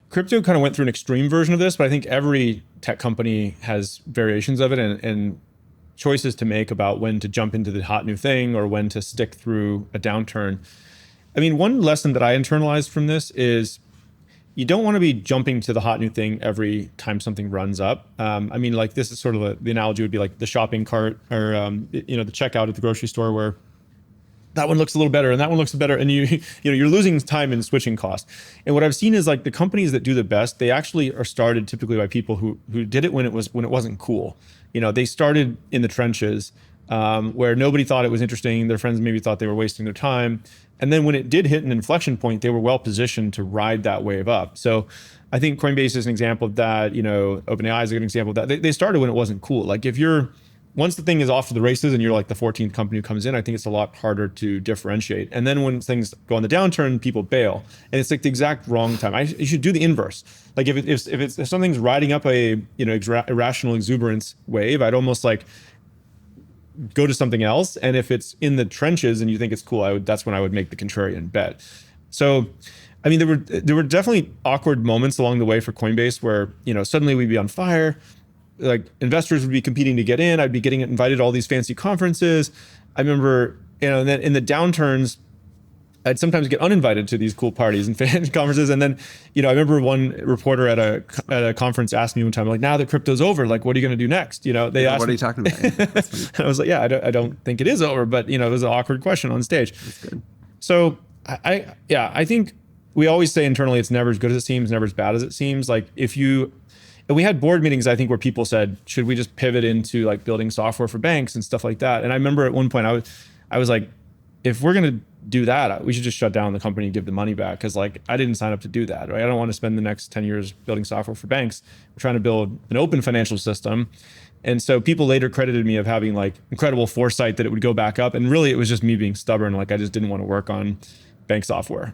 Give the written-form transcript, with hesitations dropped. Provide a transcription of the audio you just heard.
crypto kind of went through an extreme version of this, but I think every tech company has variations of it and choices to make about when to jump into the hot new thing or when to stick through a downturn. I mean, one lesson that I internalized from this is you don't want to be jumping to the hot new thing every time something runs up. I mean, like this is sort of the analogy would be like the shopping cart or, the checkout at the grocery store where that one looks a little better and that one looks better. And you're losing time in switching costs. And what I've seen is like the companies that do the best, they actually are started typically by people who did it when it wasn't cool. They started in the trenches where nobody thought it was interesting. Their friends maybe thought they were wasting their time. And then when it did hit an inflection point, they were well positioned to ride that wave up. So I think Coinbase is an example of that. OpenAI is a good example of that. They started when it wasn't cool. Like once the thing is off to the races and you're like the 14th company who comes in, I think it's a lot harder to differentiate. And then when things go on the downturn, people bail. And it's like the exact wrong time. You should do the inverse. Like if something's riding up a irrational exuberance wave, I'd almost like go to something else. And if it's in the trenches and you think it's cool, that's when I would make the contrarian bet. So, I mean, there were definitely awkward moments along the way for Coinbase where, suddenly we'd be on fire. Like investors would be competing to get in. I'd be getting invited to all these fancy conferences. I remember, and then in the downturns, I'd sometimes get uninvited to these cool parties and fan conferences. And then, I remember one reporter at a conference asked me one time, like, now that crypto's over, like, what are you going to do next? They asked what are you talking about? And I was like, yeah, I don't think it is over, but it was an awkward question on stage. That's good. So I think we always say internally, it's never as good as it seems, never as bad as it seems. Like and we had board meetings, I think, where people said, should we just pivot into like building software for banks and stuff like that? And I remember at one point I was like, if we're going to do that, we should just shut down the company and give the money back. Cause like, I didn't sign up to do that, right? I don't want to spend the next 10 years building software for banks. We're trying to build an open financial system. And so people later credited me of having like incredible foresight that it would go back up. And really it was just me being stubborn. Like I just didn't want to work on bank software.